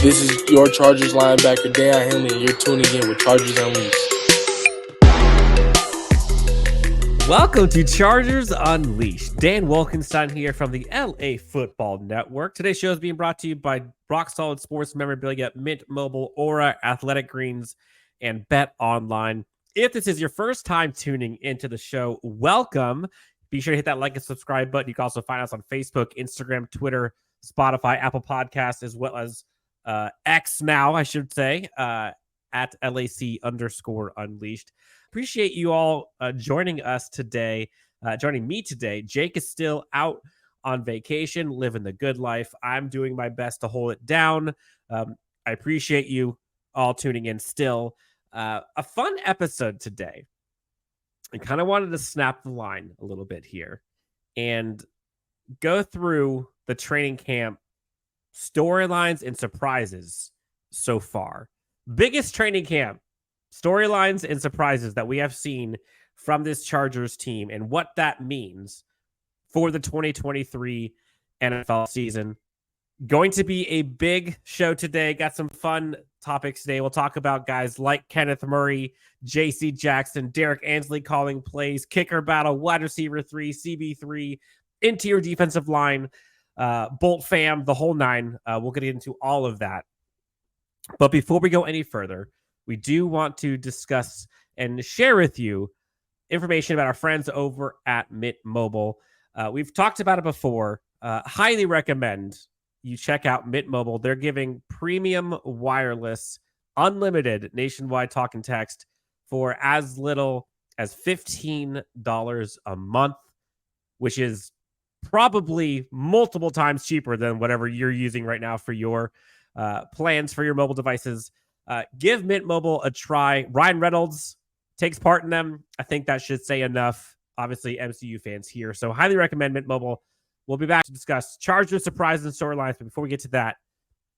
This is your Chargers linebacker, Derrick Ansley, and you're tuning in with Chargers Unleashed. Welcome to Chargers Unleashed. Dan Wolkenstein here from the LAFB Network. Today's show is being brought to you by Rock Solid Sports Memorabilia, Mint Mobile, Aura, Athletic Greens, and Bet Online. If this is your first time tuning into the show, welcome. Be sure to hit that like and subscribe button. You can also find us on Facebook, Instagram, Twitter, Spotify, Apple Podcasts, as well as X now, I should say, at LAC_Unleashed. Appreciate you all joining us today, joining me today. Jake is still out on vacation, living the good life. I'm doing my best to hold it down. I appreciate you all tuning in still. A fun episode today. I kind of wanted to snap the line a little bit here and go through the training camp storylines and surprises so far. Biggest training camp storylines and surprises that we have seen from this Chargers team and what that means for the 2023 NFL season. Going to be a big show today. Got some fun topics today. We'll talk about guys like Kenneth Murray, J.C. Jackson, Derrick Ansley calling plays, kicker battle, wide receiver 3, CB3, interior defensive line, Bolt fam, the whole nine. We'll get into all of that. But before we go any further, we do want to discuss and share with you information about our friends over at Mint Mobile. We've talked about it before. Highly recommend you check out Mint Mobile. They're giving premium wireless, unlimited nationwide talk and text for as little as $15 a month, which is probably multiple times cheaper than whatever you're using right now for your plans for your mobile devices. Give Mint Mobile a try. Ryan Reynolds takes part in them. I think that should say enough. Obviously, MCU fans here. So highly recommend Mint Mobile. We'll be back to discuss Chargers surprises and storylines. But before we get to that,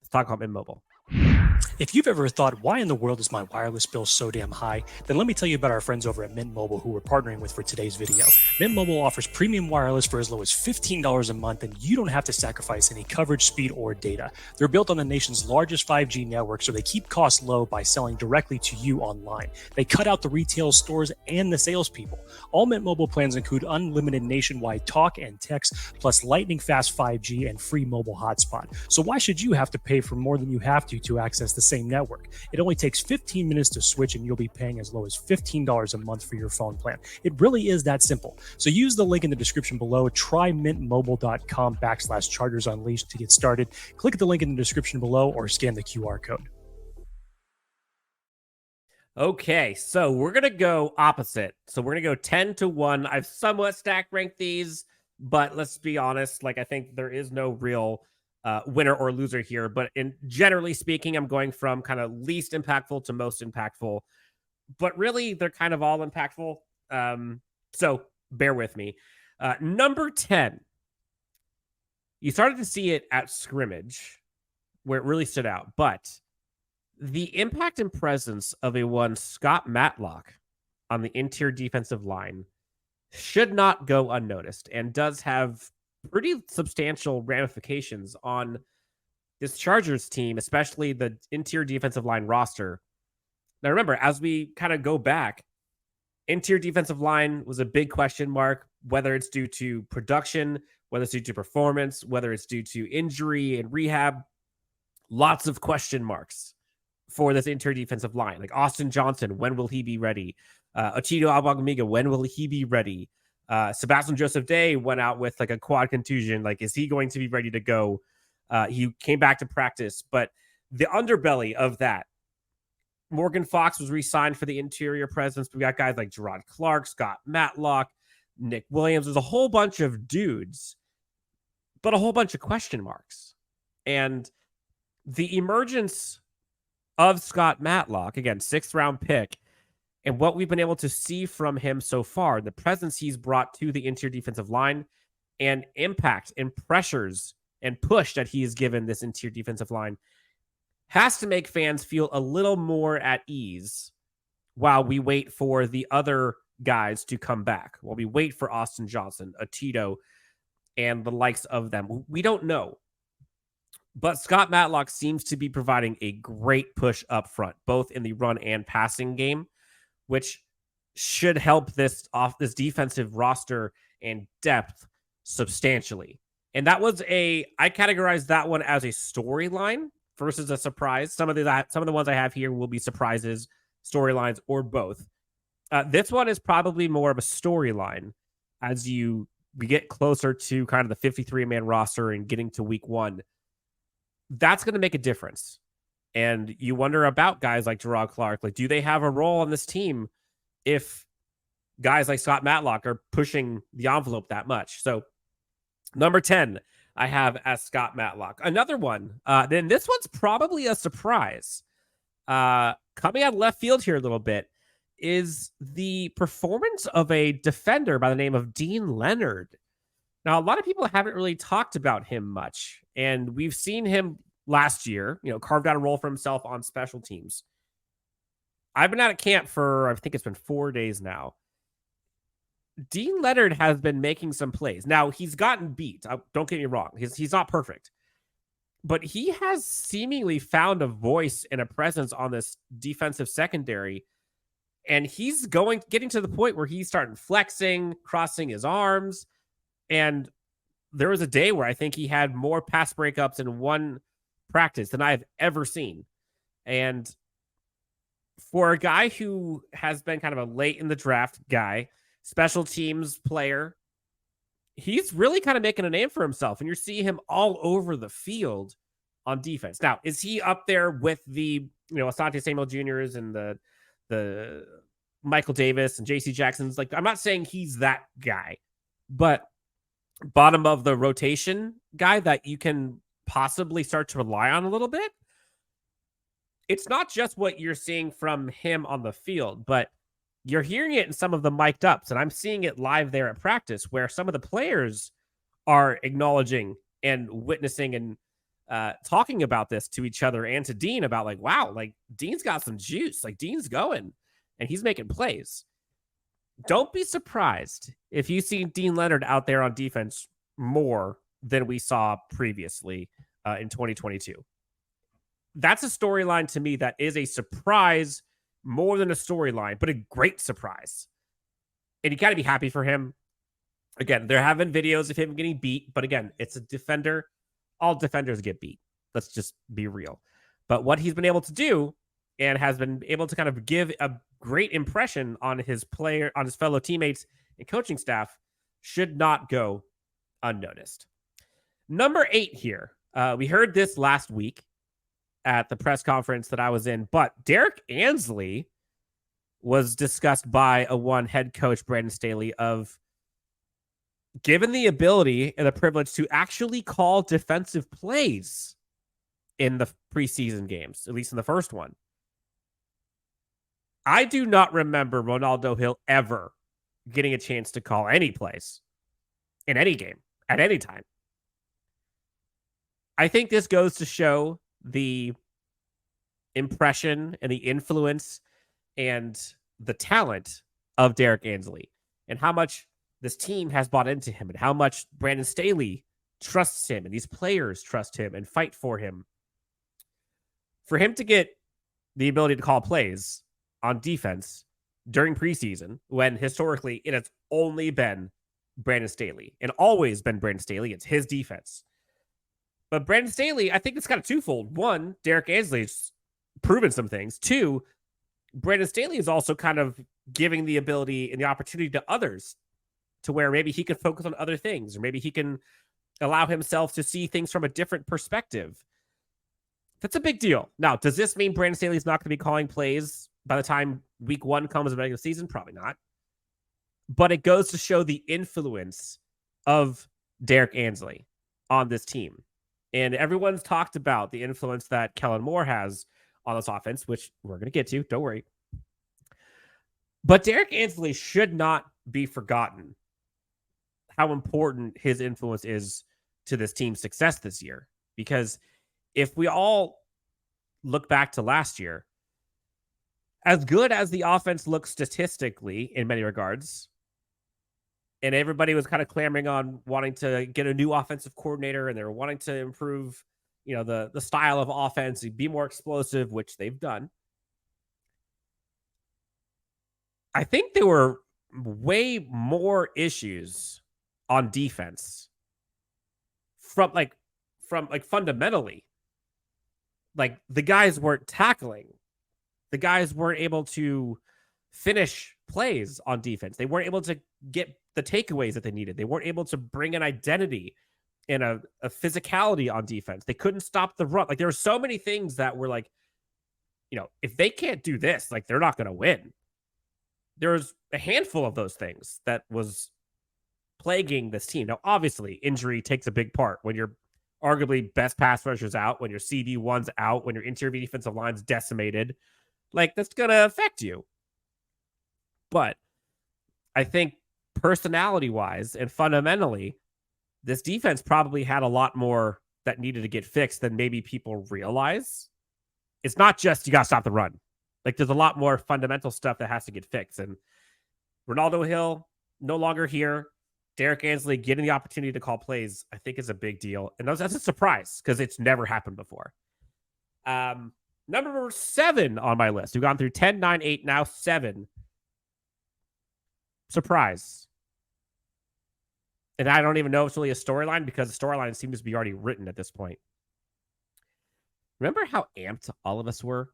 let's talk about Mint Mobile. If you've ever thought, why in the world is my wireless bill so damn high? Then let me tell you about our friends over at Mint Mobile who we're partnering with for today's video. Mint Mobile offers premium wireless for as low as $15 a month, and you don't have to sacrifice any coverage, speed, or data. They're built on the nation's largest 5G network, so they keep costs low by selling directly to you online. They cut out the retail stores and the salespeople. All Mint Mobile plans include unlimited nationwide talk and text, plus lightning fast 5G and free mobile hotspot. So why should you have to pay for more than you have to access the same network? It only takes 15 minutes to switch, and you'll be paying as low as $15 a month for your phone plan. It really is that simple. So use the link in the description below. Try mintmobile.com/Chargers Unleashed to get started. Click the link in the description below or scan the QR code. Okay, so we're going to go opposite. So we're going to go 10-1. I've somewhat stack ranked these, but let's be honest, I think there is no real winner or loser here. But generally speaking, I'm going from kind of least impactful to most impactful. But really, they're kind of all impactful. So bear with me. Number 10. You started to see it at scrimmage where it really stood out. But the impact and presence of a one Scott Matlock on the interior defensive line should not go unnoticed and does have pretty substantial ramifications on this Chargers team, especially the interior defensive line roster. Now, remember, as we kind of go back, interior defensive line was a big question mark, whether it's due to production, whether it's due to performance, whether it's due to injury and rehab. Lots of question marks for this interior defensive line. Like Austin Johnson, when will he be ready? Otito Agbagamiga, when will he be ready? Sebastian Joseph Day went out with a quad contusion. Is he going to be ready to go? He came back to practice, but the underbelly of that, Morgan Fox was re-signed for the interior presence. We got guys like Gerard Clark, Scott Matlock, Nick Williams. There's a whole bunch of dudes, but a whole bunch of question marks. And the emergence of Scott Matlock, again, 6th round pick, and what we've been able to see from him so far, the presence he's brought to the interior defensive line and impact and pressures and push that he has given this interior defensive line has to make fans feel a little more at ease while we wait for the other guys to come back, while we wait for Austin Johnson, Otito, and the likes of them. We don't know. But Scott Matlock seems to be providing a great push up front, both in the run and passing game, which should help this defensive roster and depth substantially. And that was I categorized that one as a storyline versus a surprise. Some of the ones I have here will be surprises, storylines, or both. This one is probably more of a storyline as we get closer to kind of the 53-man roster and getting to week 1. That's going to make a difference. And you wonder about guys like Gerard Clark. Like, do they have a role on this team if guys like Scott Matlock are pushing the envelope that much? So number 10, I have as Scott Matlock. Another one, then this one's probably a surprise. Coming out of left field here a little bit is the performance of a defender by the name of Deane Leonard. Now, a lot of people haven't really talked about him much, and we've seen him last year, carved out a role for himself on special teams. I've been out at camp for, I think it's been 4 days now. Deane Leonard has been making some plays. Now, he's gotten beat. Don't get me wrong. He's not perfect. But he has seemingly found a voice and a presence on this defensive secondary. And he's getting to the point where he's starting flexing, crossing his arms. And there was a day where I think he had more pass breakups in one practice than I've ever seen. And for a guy who has been kind of a late in the draft guy, special teams player, he's really kind of making a name for himself. And you're seeing him all over the field on defense. Now, is he up there with the, Asante Samuel Jr.'s and the Michael Davis and JC Jackson's? Like, I'm not saying he's that guy, but bottom of the rotation guy that you can possibly start to rely on a little bit. It's not just what you're seeing from him on the field, but you're hearing it in some of the mic'd ups, and I'm seeing it live there at practice where some of the players are acknowledging and witnessing and talking about this to each other and to Deane about like, wow, like Deane's got some juice, like Deane's going and he's making plays. Don't be surprised if you see Deane Leonard out there on defense more than we saw previously in 2022. That's a storyline to me that is a surprise more than a storyline, but a great surprise. And you got to be happy for him. Again, there have been videos of him getting beat, but again, it's a defender. All defenders get beat. Let's just be real. But what he's been able to do and has been able to kind of give a great impression on his fellow teammates and coaching staff should not go unnoticed. Number 8 here. We heard this last week at the press conference that I was in, but Derrick Ansley was discussed by one head coach, Brandon Staley, of given the ability and the privilege to actually call defensive plays in the preseason games, at least in the first one. I do not remember Ronaldo Hill ever getting a chance to call any plays in any game at any time. I think this goes to show the impression and the influence and the talent of Derrick Ansley and how much this team has bought into him and how much Brandon Staley trusts him and these players trust him and fight for him. For him to get the ability to call plays on defense during preseason, when historically it has only been Brandon Staley and always been Brandon Staley, it's his defense. But Brandon Staley, I think it's kind of twofold. One, Derrick Ansley's proven some things. Two, Brandon Staley is also kind of giving the ability and the opportunity to others to where maybe he could focus on other things, or maybe he can allow himself to see things from a different perspective. That's a big deal. Now, does this mean Brandon Staley's not going to be calling plays by the time week 1 comes in the regular season? Probably not. But it goes to show the influence of Derrick Ansley on this team. And everyone's talked about the influence that Kellen Moore has on this offense, which we're going to get to. Don't worry. But Derrick Ansley should not be forgotten how important his influence is to this team's success this year. Because if we all look back to last year, as good as the offense looked statistically in many regards, and everybody was kind of clamoring on wanting to get a new offensive coordinator and they were wanting to improve, the style of offense, be more explosive, which they've done. I think there were way more issues on defense from fundamentally. Like, the guys weren't tackling. The guys weren't able to finish plays on defense. They weren't able to get the takeaways that they needed. They weren't able to bring an identity and a physicality on defense. They couldn't stop the run. Like, there were so many things that were like, if they can't do this, like, they're not going to win. There was a handful of those things that was plaguing this team. Now, obviously, injury takes a big part when your arguably best pass rusher's out, when your CB1's out, when your interior defensive line's decimated. Like, that's going to affect you. But I think personality-wise and fundamentally, this defense probably had a lot more that needed to get fixed than maybe people realize. It's not just you got to stop the run. Like, there's a lot more fundamental stuff that has to get fixed. And Ronaldo Hill, no longer here. Derrick Ansley getting the opportunity to call plays, I think, is a big deal. And that's a surprise because it's never happened before. Number 7 on my list. We've gone through 10, 9, 8, now 7. Surprise. And I don't even know if it's really a storyline because the storyline seems to be already written at this point. Remember how amped all of us were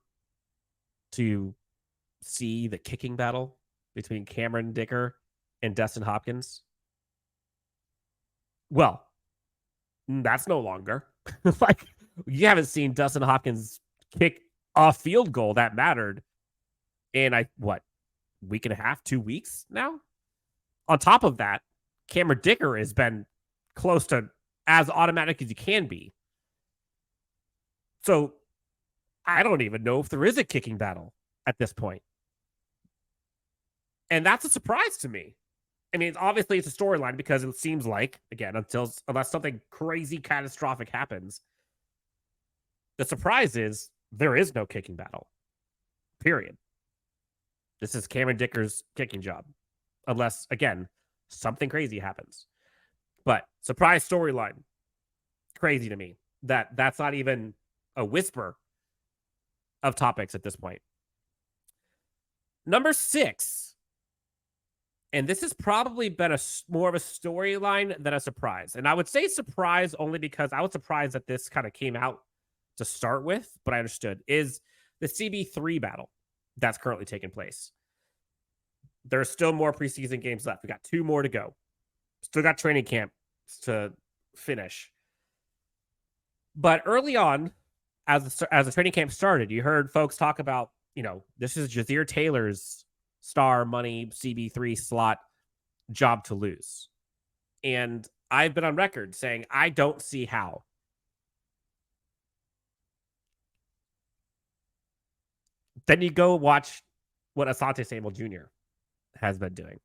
to see the kicking battle between Cameron Dicker and Dustin Hopkins? Well, that's no longer. Like, you haven't seen Dustin Hopkins kick a field goal that mattered in, week and a half, 2 weeks now? On top of that, Cameron Dicker has been close to as automatic as you can be. So I don't even know if there is a kicking battle at this point. And that's a surprise to me. I mean, obviously it's a storyline because it seems like, again, unless something crazy catastrophic happens, the surprise is there is no kicking battle. Period. This is Cameron Dicker's kicking job. Unless, again, something crazy happens. But surprise storyline. Crazy to me. That's not even a whisper of topics at this point. Number 6. And this has probably been more of a storyline than a surprise. And I would say surprise only because I was surprised that this kind of came out to start with, but I understood, is the CB3 battle that's currently taking place. There's still more preseason games left. We got 2 more to go. Still got training camp to finish. But early on, as the training camp started, you heard folks talk about, this is Jazir Taylor's star money CB3 slot job to lose. And I've been on record saying I don't see how. Then you go watch what Asante Samuel Jr. has been doing.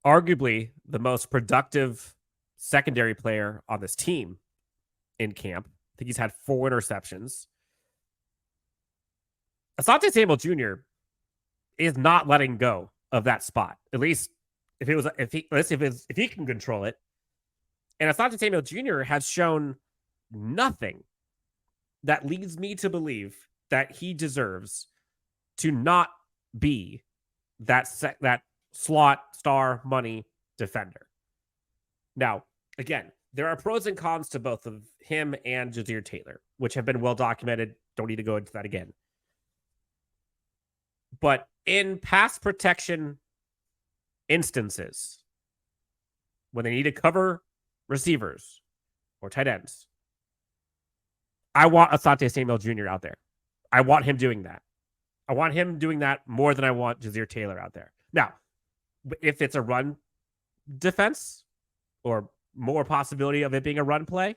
Arguably the most productive secondary player on this team in camp. I think he's had 4 interceptions. Asante Samuel Jr. is not letting go of that spot. At least if he can control it. And Asante Samuel Jr. has shown nothing that leads me to believe that he deserves to not be that slot star money defender. Now, again, there are pros and cons to both of him and Jazir Taylor, which have been well documented. Don't need to go into that again. But in pass protection instances, when they need to cover receivers or tight ends, I want Asante Samuel Jr. out there. I want him doing that. I want him doing that more than I want Jazir Taylor out there. Now, if it's a run defense or more possibility of it being a run play,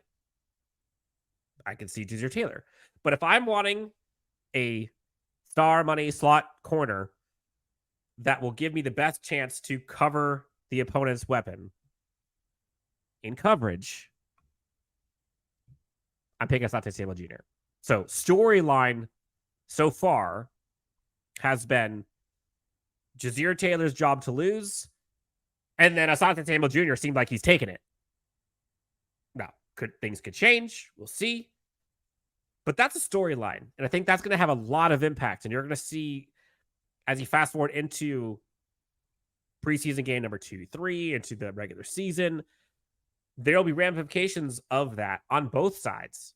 I can see Jazir Taylor. But if I'm wanting a star money slot corner that will give me the best chance to cover the opponent's weapon in coverage, I'm picking Asante Samuel Jr. So storyline so far has been Jazir Taylor's job to lose, and then Asante Samuel Jr. seemed like he's taking it. Now, Things could change. We'll see. But that's a storyline. And I think that's going to have a lot of impact. And you're going to see, as you fast forward into preseason game number 2, 3, into the regular season, there'll be ramifications of that on both sides.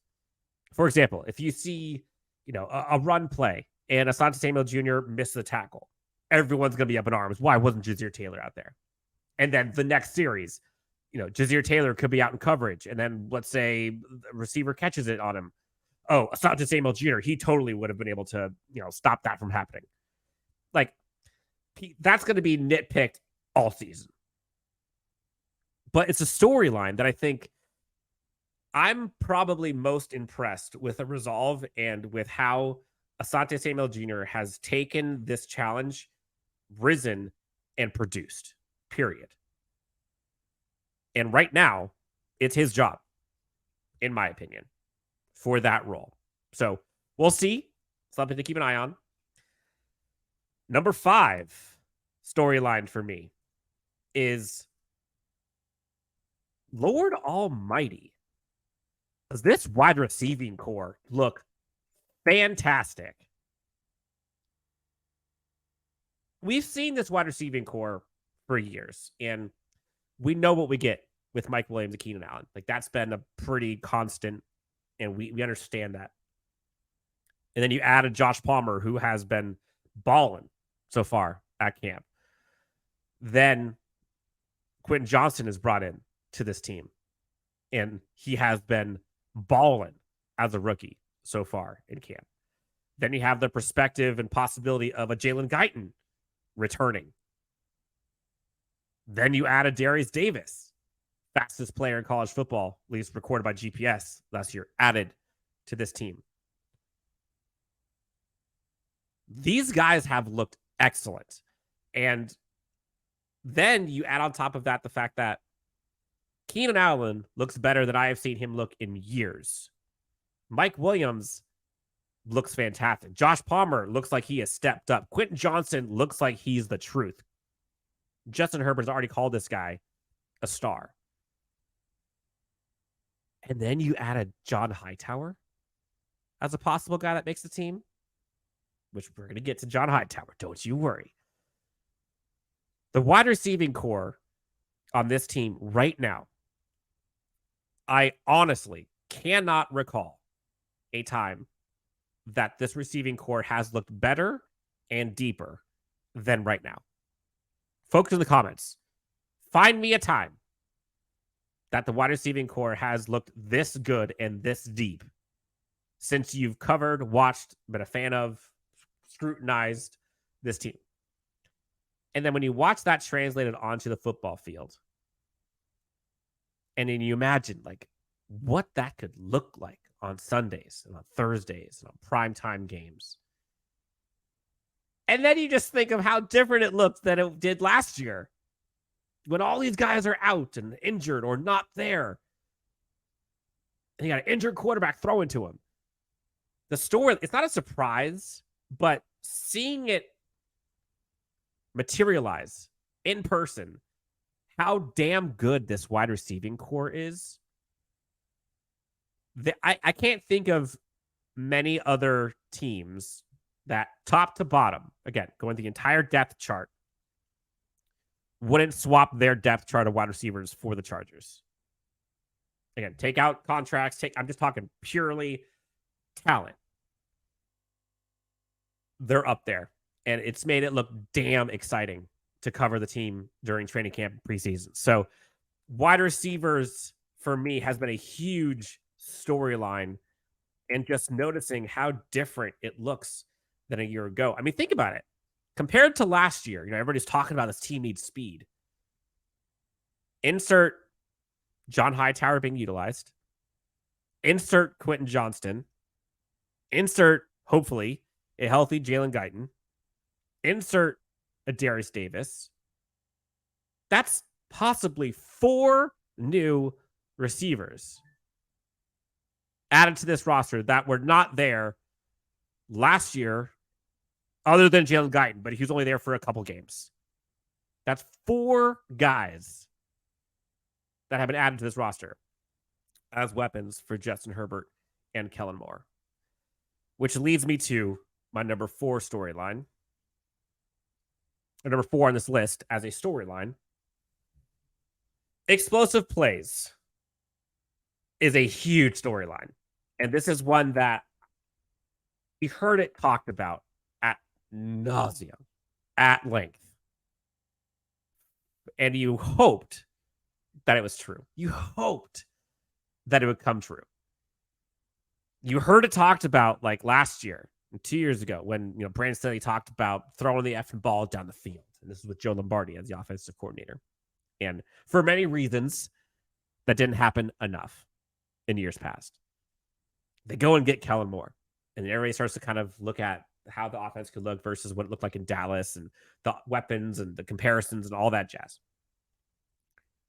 For example, if you see, a run play and Asante Samuel Jr. missed the tackle, everyone's going to be up in arms. Why wasn't Jazir Taylor out there? And then the next series, Jazir Taylor could be out in coverage. And then let's say the receiver catches it on him. Oh, Asante Samuel Jr., he totally would have been able to, stop that from happening. Like, that's going to be nitpicked all season. But it's a storyline that I think I'm probably most impressed with the resolve and with how Asante Samuel Jr. has taken this challenge, risen, and produced, period. And right now, it's his job, in my opinion, for that role. So we'll see. Something to keep an eye on. Number 5 storyline for me is, Lord Almighty, does this wide receiving core look fantastic? We've seen this wide receiving core for years, and we know what we get with Mike Williams and Keenan Allen. Like, that's been a pretty constant, and we understand that. And then you added Josh Palmer, who has been balling so far at camp. Then Quentin Johnston is brought in to this team, and he has been balling as a rookie so far in camp. Then you have the perspective and possibility of a Jalen Guyton returning. Then you add a Darius Davis, fastest player in college football, at least recorded by GPS last year, added to this team. These guys have looked excellent. And then you add on top of that the fact that Keenan Allen looks better than I have seen him look in years. Mike Williams looks fantastic. Josh Palmer looks like he has stepped up. Quentin Johnston looks like he's the truth. Justin Herbert's already called this guy a star. And then you added John Hightower as a possible guy that makes the team, which we're going to get to John Hightower. Don't you worry. The wide receiving core on this team right now, I honestly cannot recall a time that this receiving core has looked better and deeper than right now. Folks in the comments, find me a time that the wide receiving core has looked this good and this deep since you've covered, watched, been a fan of, scrutinized this team. And then when you watch that translated onto the football field, and then you imagine like what that could look like on Sundays and on Thursdays and on primetime games. And then you just think of how different it looks than it did last year when all these guys are out and injured or not there. And you got an injured quarterback throwing to him. The story, it's not a surprise, but seeing it materialize in person, how damn good this wide receiving core is. I can't think of many other teams that top to bottom, again, going the entire depth chart, wouldn't swap their depth chart of wide receivers for the Chargers. Again, take out contracts. I'm just talking purely talent. They're up there, and it's made it look damn exciting to cover the team during training camp and preseason. So wide receivers for me has been a huge storyline, and just noticing how different it looks than a year ago. I mean, think about it. Compared to last year, everybody's talking about this team needs speed. Insert John Hightower being utilized. Insert Quentin Johnston. Insert, hopefully, a healthy Jalen Guyton. Insert a Darius Davis. That's possibly 4 new receivers added to this roster that were not there last year, other than Jalen Guyton, but he was only there for a couple games. That's 4 guys that have been added to this roster. as weapons for Justin Herbert and Kellen Moore. Which leads me to my number 4 storyline. Or number 4 on this list as a storyline. Explosive plays is a huge storyline. And this is one that we heard it talked about at nauseum, at length. And you hoped that it was true. You hoped that it would come true. You heard it talked about like last year, 2 years ago, when Brandon Staley talked about throwing the effing ball down the field. And this is with Joe Lombardi as the offensive coordinator. And for many reasons, that didn't happen enough in years past. They go and get Kellen Moore. And everybody starts to kind of look at how the offense could look versus what it looked like in Dallas and the weapons and the comparisons and all that jazz.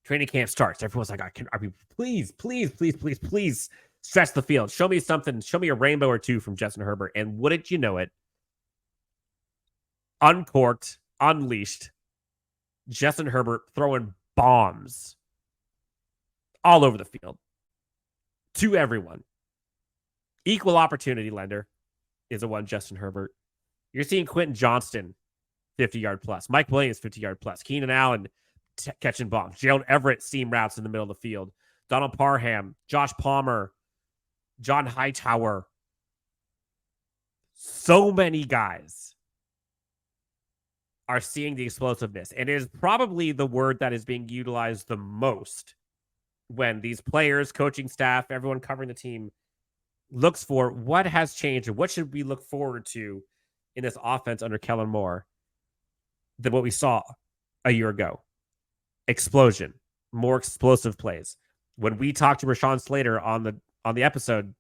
Training camp starts. Everyone's like, please stretch the field. Show me something. Show me a rainbow or two from Justin Herbert. And wouldn't you know it, uncorked, unleashed, Justin Herbert throwing bombs all over the field to everyone. Equal opportunity lender is a one Justin Herbert. You're seeing Quentin Johnston 50-yard plus. Mike Williams 50-yard plus. Keenan Allen catching bombs. Gerald Everett seam routes in the middle of the field. Donald Parham, Josh Palmer, John Hightower. So many guys are seeing the explosiveness. And it is probably the word that is being utilized the most when these players, coaching staff, everyone covering the team looks for what has changed and what should we look forward to in this offense under Kellen Moore than what we saw a year ago. Explosion, more explosive plays. When we talked to Rashawn Slater on the episode,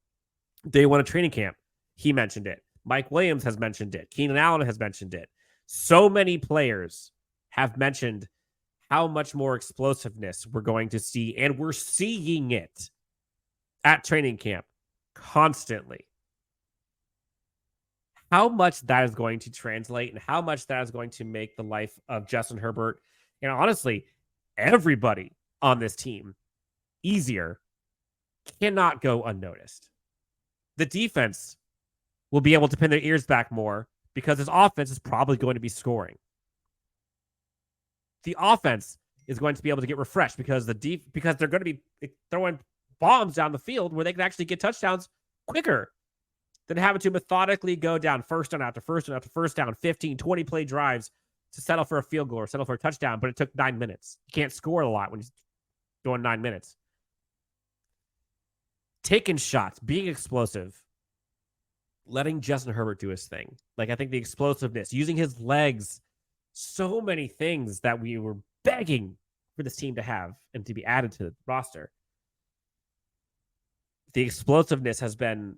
day one of training camp, he mentioned it. Mike Williams has mentioned it. Keenan Allen has mentioned it. So many players have mentioned how much more explosiveness we're going to see, and we're seeing it at training camp constantly. How much that is going to translate and how much that is going to make the life of Justin Herbert and honestly everybody on this team easier cannot go unnoticed. The defense will be able to pin their ears back more because his offense is probably going to be scoring. The offense is going to be able to get refreshed because because they're going to be throwing bombs down the field where they can actually get touchdowns quicker than having to methodically go down first down after first down after first down, 15, 20 play drives to settle for a field goal or settle for a touchdown, but it took 9 minutes. You can't score a lot when you're doing 9 minutes. Taking shots, being explosive, letting Justin Herbert do his thing. Like, I think the explosiveness, using his legs, so many things that we were begging for this team to have and to be added to the roster. The explosiveness has been,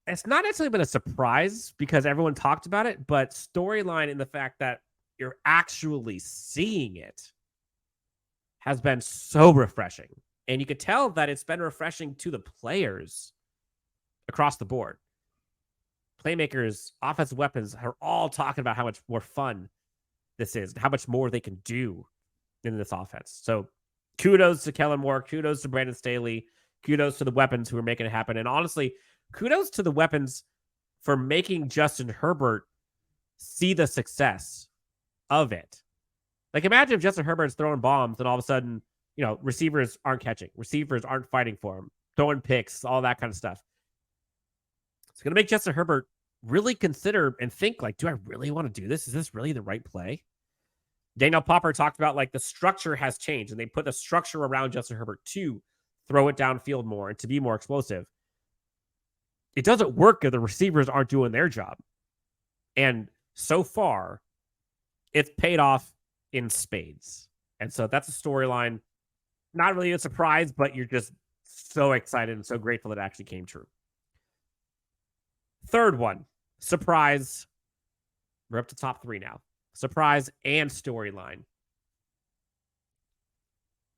it's not necessarily been a surprise because everyone talked about it, but storyline in the fact that you're actually seeing it has been so refreshing. And you could tell that it's been refreshing to the players across the board. Playmakers, offensive weapons are all talking about how much more fun this is, how much more they can do in this offense. So kudos to Kellen Moore, kudos to Brandon Staley, kudos to the weapons who are making it happen. And honestly, kudos to the weapons for making Justin Herbert see the success of it. Like, imagine if Justin Herbert's throwing bombs and all of a sudden, receivers aren't catching, receivers aren't fighting for him, throwing picks, all that kind of stuff. It's going to make Justin Herbert really consider and think, like, do I really want to do this? Is this really the right play? Daniel Popper talked about, like, the structure has changed, and they put the structure around Justin Herbert to throw it downfield more and to be more explosive. It doesn't work if the receivers aren't doing their job. And so far, it's paid off in spades. And so that's a storyline. Not really a surprise, but you're just so excited and so grateful that it actually came true. Third one, surprise. We're up to top 3 now. Surprise and storyline.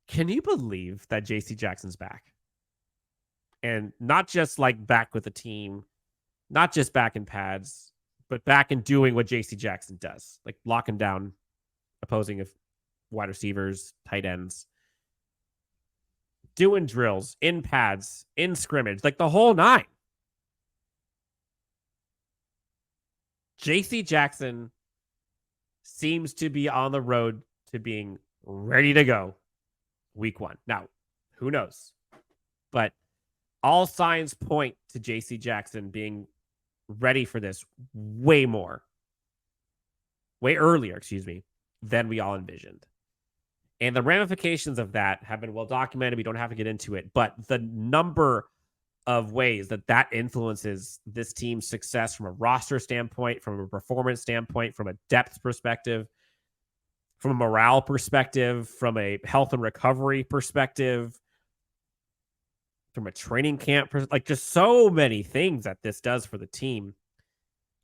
Can you believe that JC Jackson's back? And not just like back with the team, not just back in pads, but back in doing what JC Jackson does, like locking down opposing wide receivers, tight ends. doing drills, in pads, in scrimmage, like the whole nine. JC Jackson seems to be on the road to being ready to go week 1. Now, who knows? But all signs point to JC Jackson being ready for this way earlier, than we all envisioned. And the ramifications of that have been well documented. We don't have to get into it, but the number of ways that influences this team's success from a roster standpoint, from a performance standpoint, from a depth perspective, from a morale perspective, from a health and recovery perspective, from a training camp, like just so many things that this does for the team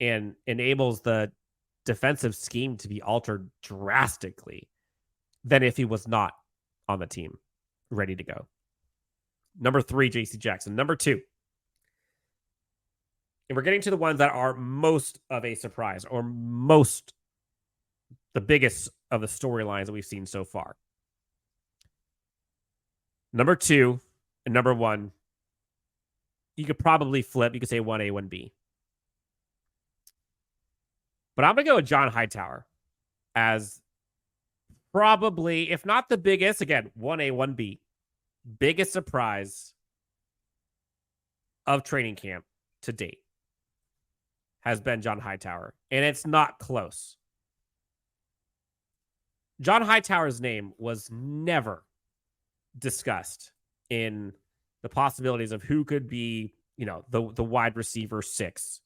and enables the defensive scheme to be altered drastically than if he was not on the team ready to go. Number 3, JC Jackson. Number 2, and we're getting to the ones that are most of a surprise or the biggest of the storylines that we've seen so far. Number 2 and number 1, you could probably flip. You could say 1A, 1B. But I'm going to go with John Hightower as probably, if not the biggest, again, 1A, 1B, biggest surprise of training camp to date has been John Hightower. And it's not close. John Hightower's name was never discussed in the possibilities of who could be, the wide receiver 6.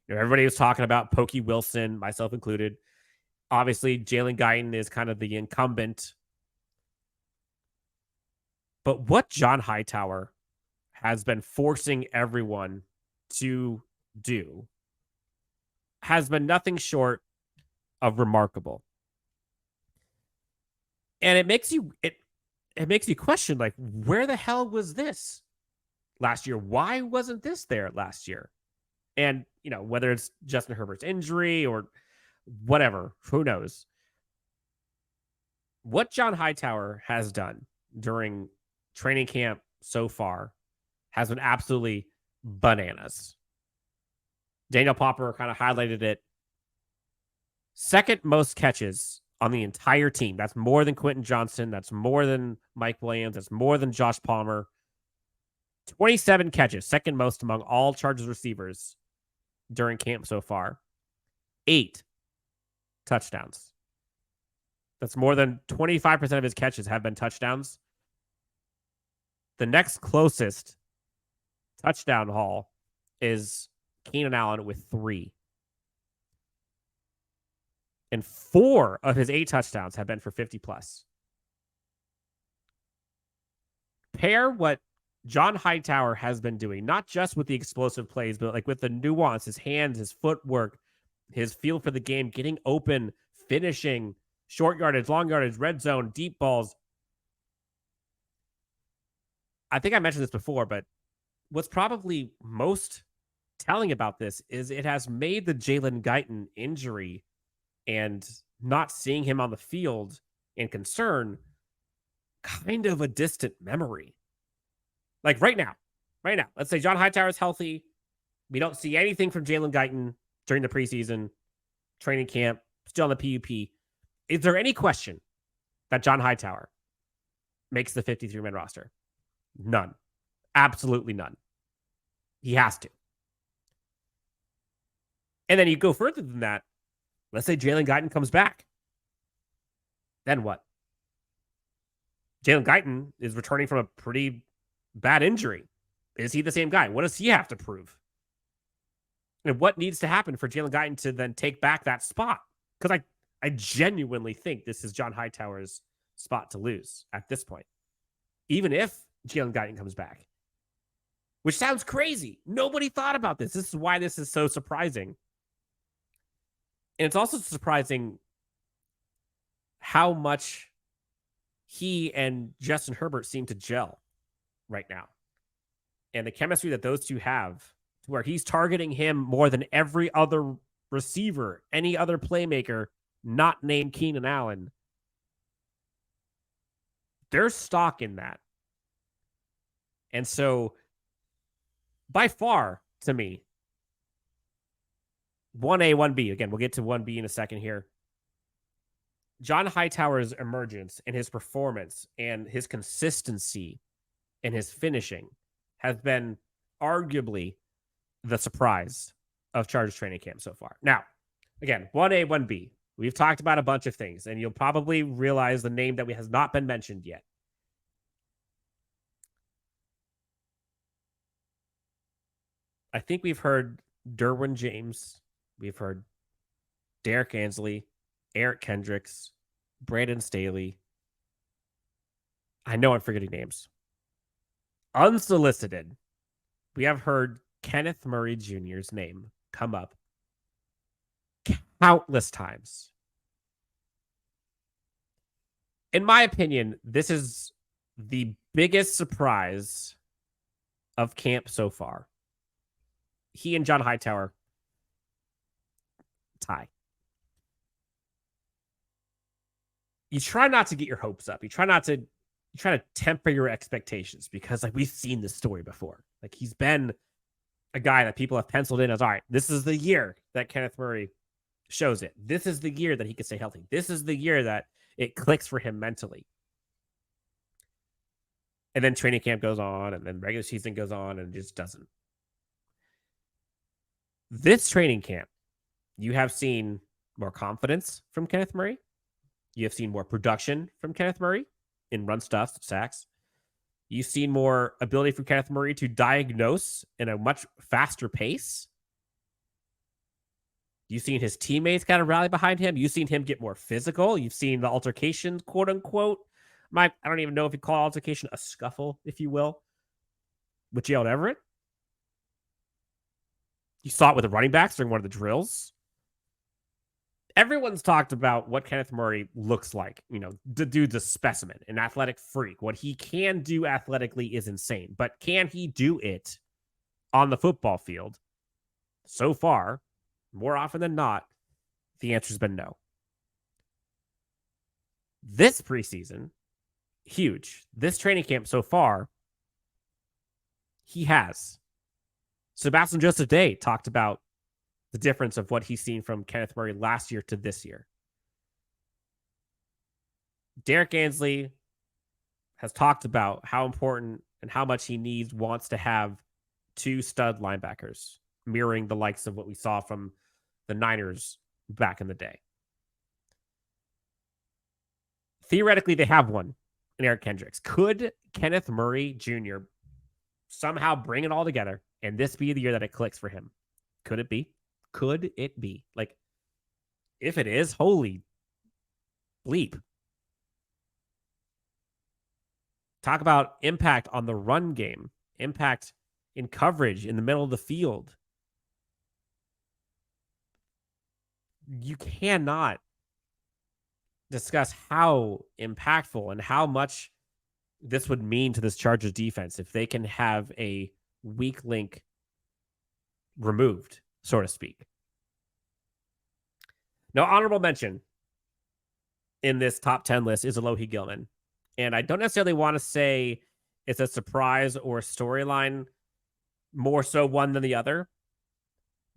Everybody was talking about Pokey Wilson, myself included. Obviously, Jalen Guyton is kind of the incumbent. But what John Hightower has been forcing everyone to do has been nothing short of remarkable. And it makes you question, like, where the hell was this last year? Why wasn't this there last year? And, whether it's Justin Herbert's injury or whatever, who knows? What John Hightower has done during training camp so far has been absolutely bananas. Daniel Popper kind of highlighted it. Second most catches on the entire team. That's more than Quentin Johnston. That's more than Mike Williams. That's more than Josh Palmer. 27 catches, second most among all Chargers receivers during camp so far. 8 touchdowns. That's more than 25% of his catches have been touchdowns. The next closest touchdown haul is Keenan Allen with 3. And 4 of his 8 touchdowns have been for 50 plus. Pair what John Hightower has been doing, not just with the explosive plays, but like with the nuance, his hands, his footwork, his feel for the game, getting open, finishing, short yardage, long yardage, red zone, deep balls. I think I mentioned this before, but what's probably most telling about this is it has made the Jalen Guyton injury and not seeing him on the field and concern kind of a distant memory. Like right now, let's say John Hightower is healthy. We don't see anything from Jalen Guyton during the preseason, training camp, still on the PUP. Is there any question that John Hightower makes the 53-man roster? None. Absolutely none. He has to. And then you go further than that. Let's say Jalen Guyton comes back. Then what? Jalen Guyton is returning from a pretty bad injury. Is he the same guy? What does he have to prove? And what needs to happen for Jalen Guyton to then take back that spot? Because I genuinely think this is John Hightower's spot to lose at this point. Even if Jalen Guyton comes back. Which sounds crazy. Nobody thought about this. This is why this is so surprising. And it's also surprising how much he and Justin Herbert seem to gel right now. And the chemistry that those two have, where he's targeting him more than every other receiver, any other playmaker, not named Keenan Allen. There's stock in that. And so, by far, to me, 1A, 1B. Again, we'll get to 1B in a second here. John Hightower's emergence and his performance and his consistency and his finishing has been arguably the surprise of Chargers training camp so far. Now, again, 1A, 1B. We've talked about a bunch of things, and you'll probably realize the name that has not been mentioned yet. I think we've heard Derwin James. We've heard Derrick Ansley, Eric Kendricks, Brandon Staley. I know I'm forgetting names. Unsolicited, we have heard Kenneth Murray Jr.'s name come up countless times. In my opinion, this is the biggest surprise of camp so far. He and John Hightower tie. You try not to get your hopes up. You try to temper your expectations because we've seen this story before. He's been a guy that people have penciled in as, all right, this is the year that Kenneth Murray shows it. This is the year that he can stay healthy. This is the year that it clicks for him mentally. And then training camp goes on, and then regular season goes on, and it just doesn't. This training camp, you have seen more confidence from Kenneth Murray. You have seen more production from Kenneth Murray in run stuff, sacks. You've seen more ability from Kenneth Murray to diagnose in a much faster pace. You've seen his teammates kind of rally behind him. You've seen him get more physical. You've seen the altercations, quote unquote. I don't even know if you call altercation a scuffle, if you will, with Gerald Everett. You saw it with the running backs during one of the drills. Everyone's talked about what Kenneth Murray looks like. The dude's a specimen, an athletic freak. What he can do athletically is insane. But can he do it on the football field? So far, more often than not, the answer's been no. This preseason, huge. This training camp so far, he has. Sebastian Joseph Day talked about the difference of what he's seen from Kenneth Murray last year to this year. Derrick Ansley has talked about how important and how much he wants to have two stud linebackers, mirroring the likes of what we saw from the Niners back in the day. Theoretically, they have one in Eric Kendricks. Could Kenneth Murray Jr. somehow bring it all together and this be the year that it clicks for him? Could it be? Could it be? If it is, holy bleep. Talk about impact on the run game, impact in coverage in the middle of the field. You cannot discuss how impactful and how much this would mean to this Chargers defense if they can have a weak link removed, so to speak. Now, honorable mention in this top 10 list is Alohi Gilman. And I don't necessarily want to say it's a surprise or a storyline, more so one than the other.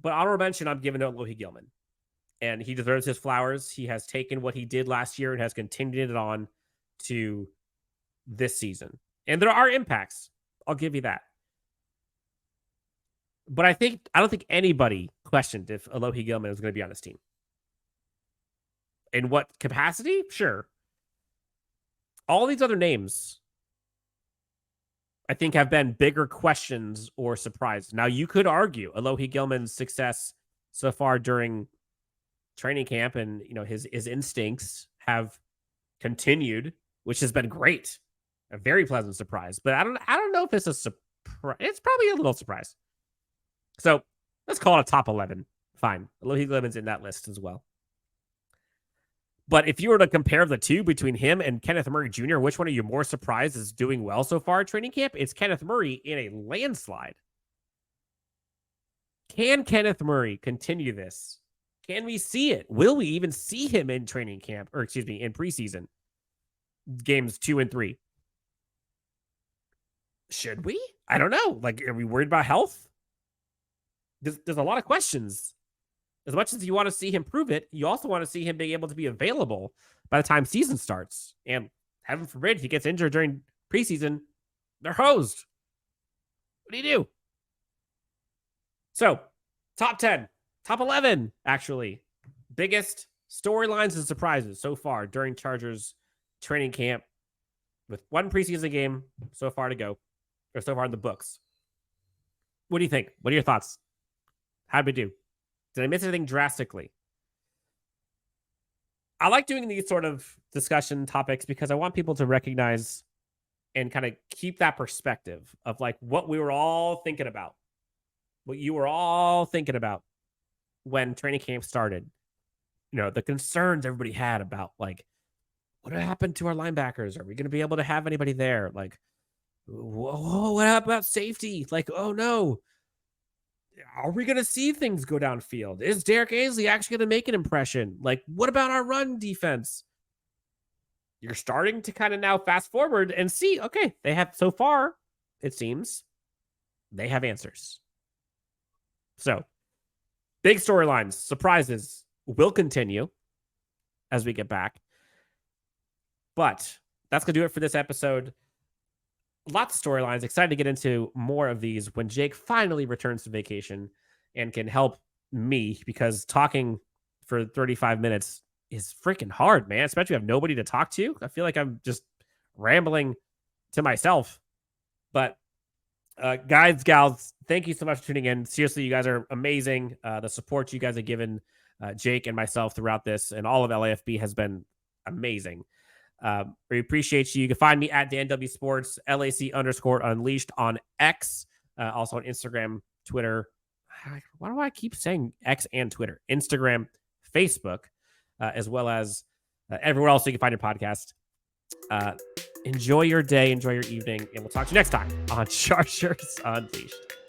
But honorable mention, I'm giving to Alohi Gilman. And he deserves his flowers. He has taken what he did last year and has continued it on to this season. And there are impacts. I'll give you that. But I don't think anybody questioned if Alohi Gilman was going to be on this team. In what capacity? Sure. All these other names, I think, have been bigger questions or surprises. Now, you could argue Alohi Gilman's success so far during training camp and his instincts have continued, which has been great. A very pleasant surprise. But I don't know if it's a surprise. It's probably a little surprise. So let's call it a top 11. Fine. Alohi Gilman's in that list as well. But if you were to compare the two between him and Kenneth Murray Jr., which one are you more surprised is doing well so far at training camp? It's Kenneth Murray in a landslide. Can Kenneth Murray continue this? Can we see it? Will we even see him in training camp, in preseason games 2 and 3? Should we? I don't know. Like, are we worried about health? There's a lot of questions. As much as you want to see him prove it, you also want to see him being able to be available by the time season starts. And heaven forbid, if he gets injured during preseason, they're hosed. What do you do? So, top 10, top 11, actually. Biggest storylines and surprises so far during Chargers training camp, with one preseason game so far to go, or so far in the books. What do you think? What are your thoughts? How'd we do? Did I miss anything drastically? I like doing these sort of discussion topics because I want people to recognize and kind of keep that perspective of like what we were all thinking about, what you were all thinking about when training camp started. You know, the concerns everybody had about like, what happened to our linebackers? Are we going to be able to have anybody there? Like, whoa, what about safety? Like, oh no. Are we going to see things go downfield? Is Derrick Ansley actually going to make an impression? Like, what about our run defense? You're starting to kind of now fast forward and see, okay, they have so far, it seems, they have answers. So, big storylines, surprises will continue as we get back. But that's going to do it for this episode. Lots of storylines. Excited to get into more of these when Jake finally returns to vacation and can help me, because talking for 35 minutes is freaking hard, man. Especially if I have nobody to talk to. I feel like I'm just rambling to myself. But guys, gals, thank you so much for tuning in. Seriously, you guys are amazing. The support you guys have given Jake and myself throughout this and all of LAFB has been amazing. We appreciate you. You can find me at DanW Sports, LAC_Unleashed on X, also on Instagram, Twitter. Why do I keep saying X and Twitter? Instagram, Facebook, as well as everywhere else you can find your podcast. Enjoy your day, enjoy your evening, and we'll talk to you next time on Chargers Unleashed.